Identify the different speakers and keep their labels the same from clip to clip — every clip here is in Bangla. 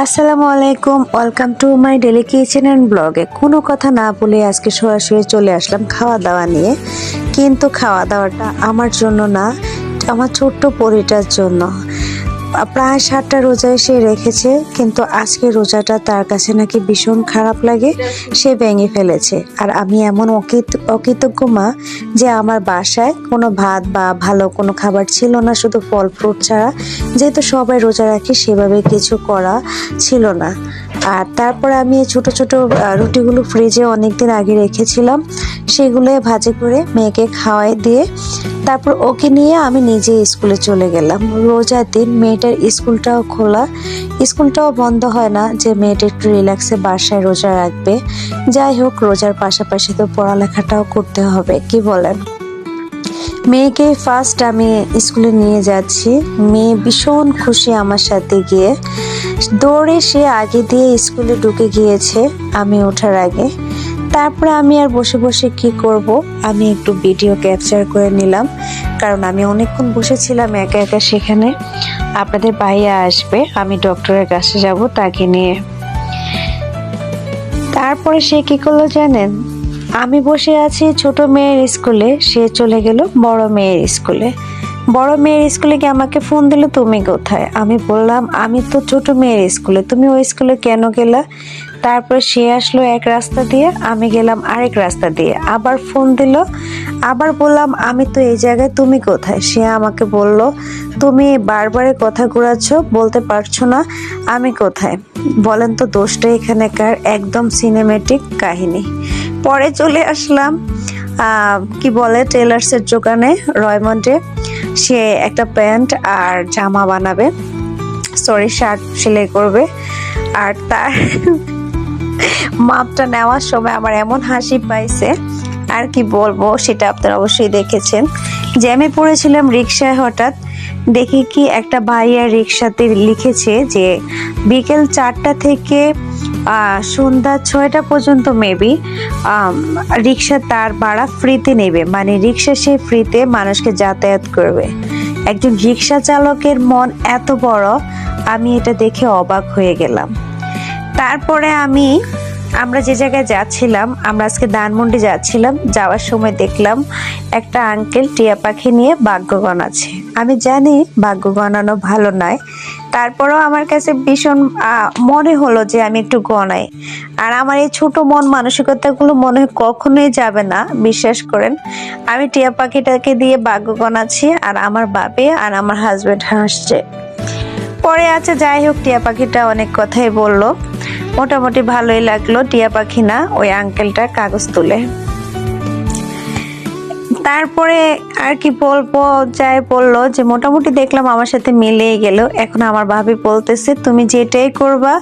Speaker 1: আসসালামু আলাইকুম, welcome to my daily kitchen and ব্লগে। কোনো কথা না বলে আজকে সরাসরি চলে আসলাম খাওয়া দাওয়া নিয়ে। কিন্তু খাওয়া দাওয়াটা আমার জন্য না, আমার ছোট্ট পরিটার জন্য। প্রায় 7টা রোজা সে রেখেছে, কিন্তু আজকে রোজাটা তার কাছে নাকি ভীষণ খারাপ লাগে, সে ভেঙে ফেলেছে। আর আমি এমন অকৃতজ্ঞ মা যে আমার বাসায় কোনো ভাত বা ভালো কোনো খাবার ছিল না, শুধু ফল ফ্রুট ছাড়া। যেহেতু সবাই রোজা রাখে, সেভাবে কিছু করা ছিল না। আর তারপরে আমি এই ছোট ছোট রুটিগুলো ফ্রিজে অনেকদিন আগে রেখেছিলাম, সেগুলো ভাজি করে মেয়েকে খাওয়াই দিয়ে তারপর ওকে নিয়ে আমি নিজে স্কুলে চলে গেলাম। রোজার দিন মেয়েটার স্কুলটাও খোলা, স্কুলটাও বন্ধ হয় না যে মেয়েটা একটু রিল্যাক্সে বাসায় রোজা রাখবে। যাই হোক, রোজার পাশাপাশি তো পড়ালেখাটাও করতে হবে, কি বলেন? মেয়েকে ফার্স্ট আমি স্কুলে নিয়ে যাচ্ছি। মেয়ে ভীষণ খুশি আমার সাথে গিয়ে, দৌড়ে সে আগে দিয়ে স্কুলে ঢুকে গিয়েছে আমি ওঠার আগে। তারপরে আমি আর বসে বসে কি করব, আমি একটু ভিডিও ক্যাপচার করে নিলাম, কারণ আমি অনেকক্ষণ বসেছিলাম একা একা সেখানে। আপনাদের ভাইয়া আসবে, আমি ডক্টরের কাছে যাব তাকে নিয়ে। তারপরে সে কি করলো জানেন? আমি বসে আছি ছোট মেয়ের স্কুলে, সে চলে গেল বড় মেয়ের স্কুলে। বড় মেয়ের স্কুলে গিয়ে আমাকে ফোন দিল, তুমি কোথায়? আমি বললাম আমি তো ছোট মেয়ের স্কুলে, তুমি ওই স্কুলে কেন গেলা? তারপর সে আসলো এক রাস্তা দিয়ে, আমি গেলাম আরেক রাস্তা দিয়ে। আবার ফোন দিল, আবার বললাম আমি তো এই জায়গায়, তুমি কোথায়? সে আমাকে বলল, তুমি বারবারে কথা ঘুরাচ্ছ, বলতে পারছো না আমি কোথায়। বলেন তো দোষটা এখানেকার? একদম সিনেমেটিক কাহিনী। পরে চলে আসলাম কি বলে টেলার্সের দোকানে, রয়মন্ডে। সে একটা প্যান্ট আর জামা বানাবে, সরি শার্ট সেলাই করবে। আর তার মাপটা নেওয়ার সময় আমার এমন হাসি পাইছে, আর কি বলবো, সেটা আপনারা অবশ্যই দেখেছেন। জ্যামে পড়েছিলাম রিক্সায়, হঠাৎ দেখি কি একটা ভাইয়া রিক্সাতে লিখেছে যে বিকেল 4টা থেকে সন্ধ্যা 6টা পর্যন্ত মেবি রিক্সা তার ভাড়া ফ্রিতে নেবে, মানে রিক্সা সে ফ্রিতে মানুষকে যাতায়াত করবে। একজন রিক্সা চালকের মন এত বড়, আমি এটা দেখে অবাক হয়ে গেলাম। তারপরে আমরা যে জায়গায় যাচ্ছিলাম, আমরা আজকে ধানমন্ডি যাচ্ছিলাম, যাওয়ার সময় দেখলাম একটা আঙ্কেল টিয়া পাখি নিয়ে ভাগ্য গণাচ্ছে। আমি জানি ভাগ্য গণানো ভালো নয়, তারপরেও আমার কাছে ভীষণ মনে হলো যে আমি একটু গণাই। আর আমার এই ছোট মন মানসিকতাগুলো মনে হয় কখনোই যাবে না, বিশ্বাস করেন। আমি টিয়া পাখিটাকে দিয়ে ভাগ্য গণাচ্ছি, আর আমার বাপে আর আমার হাজবেন্ড হাসছে। পরে আছে, যাই হোক, টিয়া পাখিটা অনেক কথাই বললো, মোটামুটি ভালোই লাগলো। টিয়া পাখি না, ওই আঙ্কেলটা কাগজ তুলে। তারপরে আর কি বলবো, যাই বললো যে মোটামুটি দেখলাম আমার সাথে মিলেই গেল। এখন আমার ভাবি বলতেছে তুমি যেটাই করবা,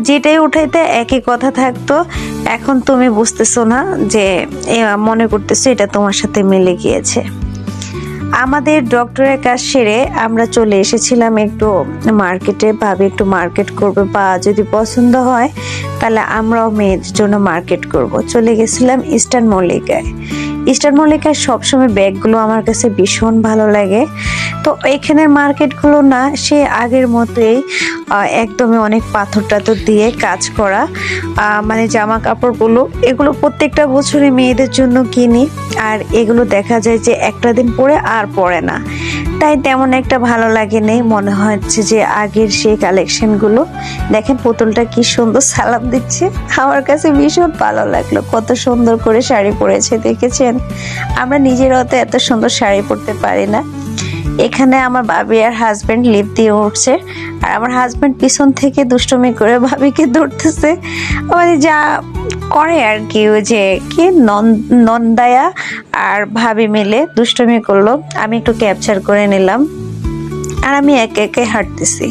Speaker 1: যেটাই উঠাইতে একই কথা থাকতো, এখন তুমি বুঝতেছো না যে মনে করতেছো এটা তোমার সাথে মিলে গিয়েছে। আমাদের ডক্টরের কাজ সেরে আমরা চলে এসেছিলাম একটু মার্কেটে। ভাবি একটু মার্কেট করবে, বা যদি পছন্দ হয় তাহলে আমরাও মেয়ের জন্য মার্কেট করব। চলে গেছিলাম ইস্টার্ন মল্লিকায়। ইস্টার্ন মল্লিকায় সবসময় ব্যাগগুলো আমার কাছে ভীষণ ভালো লাগে। তো এখানের মার্কেটগুলো না সে আগের মতোই, একদমই অনেক পাথর টাথর দিয়ে কাজ করা, মানে জামা কাপড়গুলো এগুলো প্রত্যেকটা বছরে মেয়েদের জন্য কিনি। আর এগুলো দেখা যায় যে একটা দিন পরে আর পরে না, তাই তেমন একটা ভালো লাগে নেই। মনে হচ্ছে যে আগের সেই কালেকশনগুলো। দেখেন পুতুলটা কি সুন্দর সালাম দিচ্ছে, আমার কাছে ভীষণ ভালো লাগলো। কত সুন্দর করে শাড়ি পরেছে দেখেছেন? আমরা নিজেরাও তো এত সুন্দর শাড়ি পরতে পারি না। এখানে আমার ভাবি আর হাজবেন্ড লিফট দিয়ে উঠছে, আর আমার হাজবেন্ড পিছন থেকে দুষ্টুমি করে ভাবিকে ধরতেছে, মানে যা করে আর কি। ওই যে কি নন্দায়া আর ভাবি মিলে দুষ্টুমি করলো, আমি একটু ক্যাপচার করে নিলাম। আর আমি একে একে হাঁটতেছি।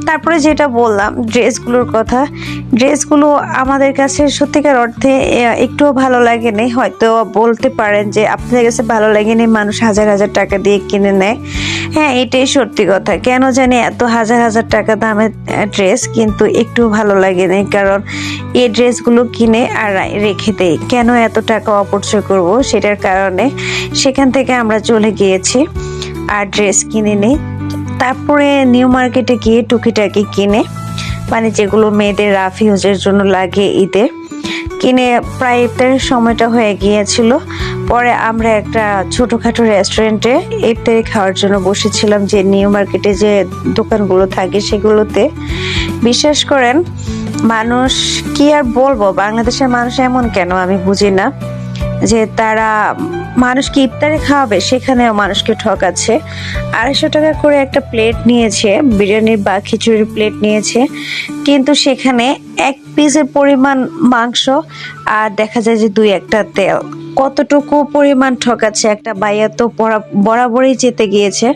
Speaker 1: তারপরে যেটা বললাম ড্রেসগুলোর কথা, ড্রেসগুলো আমাদের কাছে সত্যিকার অর্থে একটুও ভালো লাগেনি। হয়তো বলতে পারেন যে আপনাদের কাছে ভালো লাগেনি, মানুষ হাজার হাজার টাকা দিয়ে কিনে নেয়। হ্যাঁ, এটাই সত্যি কথা। কেন জানি এত হাজার হাজার টাকা দামের ড্রেস কিন্তু একটু ভালো লাগেনি, কারণ এই ড্রেসগুলো কিনে আর রেখে দেই, কেন এত টাকা অপচয় করব, সেটার কারণে সেখান থেকে আমরা চলে গিয়েছি আর ড্রেস কিনে নিই। তারপরে নিউ মার্কেটে গিয়ে টুকিটাকি কিনে, মানে যেগুলো মেয়েদের রাফ ইউজের জন্য লাগে ঈদে, কিনে প্রায় ইফতারের সময়টা হয়ে গিয়েছিল। পরে আমরা একটা ছোটোখাটো রেস্টুরেন্টে ইফতারি খাওয়ার জন্য বসেছিলাম, যে নিউ মার্কেটে যে দোকানগুলো থাকে সেগুলোতে। বিশ্বাস করেন, মানুষ কি আর বলবো, বাংলাদেশের মানুষ এমন কেন আমি বুঝি না, যে তারা মানুষকে ইফতারে খাওয়াবে সেখানেও মানুষকে ঠকাচ্ছে। 250 টাকা করে একটা প্লেট নিয়েছে, বিরিয়ানির বা খিচুড়ির প্লেট নিয়েছে, কিন্তু সেখানে 1 পিসের পরিমাণ মাংস আর দেখা যায় যে 2-1টা তেল। কতটুকু পরিমাণ ঠকাচ্ছে। একটা ভাইয়া তো বরাবরই যেতে গিয়েছে,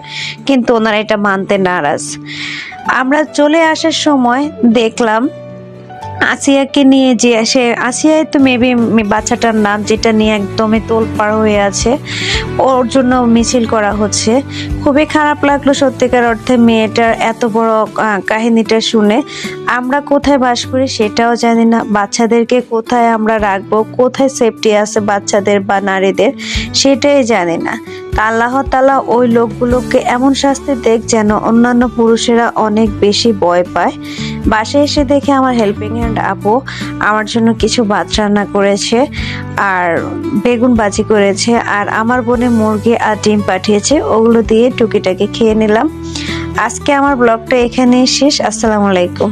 Speaker 1: কিন্তু ওনারা এটা মানতে নারাজ। আমরা চলে আসার সময় দেখলাম আসিয়াকে নিয়ে, যে আসিয়াই তো মেবি বাচ্চাটার নাম, যেটা নিয়ে একদমই তোলপাড় হয়ে আছে, ওর জন্য মিছিল করা হচ্ছে। খুবই খারাপ লাগলো সত্যিকার অর্থে মেয়েটার এত বড় কাহিনীটা শুনে। আমরা কোথায় বাস করি সেটাও জানি না, বাচ্চাদেরকে কোথায় আমরা রাখবো, কোথায় সেফটি আছে বাচ্চাদের বা নারীদের সেটাই জানি না। আল্লাহ তাআলা ওই লোকগুলোকে এমন শাস্তি দেখ যেন অন্যান্য পুরুষেরা অনেক বেশি ভয় পায়। বাসায় এসে দেখে আমার হেল্পিং হ্যান্ড আপু আমার জন্য কিছু ভাত রান্না করেছে আর বেগুন ভাজি করেছে, আর আমার বোনে মুরগি আর ডিম পাঠিয়েছে, ওগুলো দিয়ে টুকিটাকি খেয়ে নিলাম। আজকে আমার ব্লগটা এখানেই শেষ। আসসালামু আলাইকুম।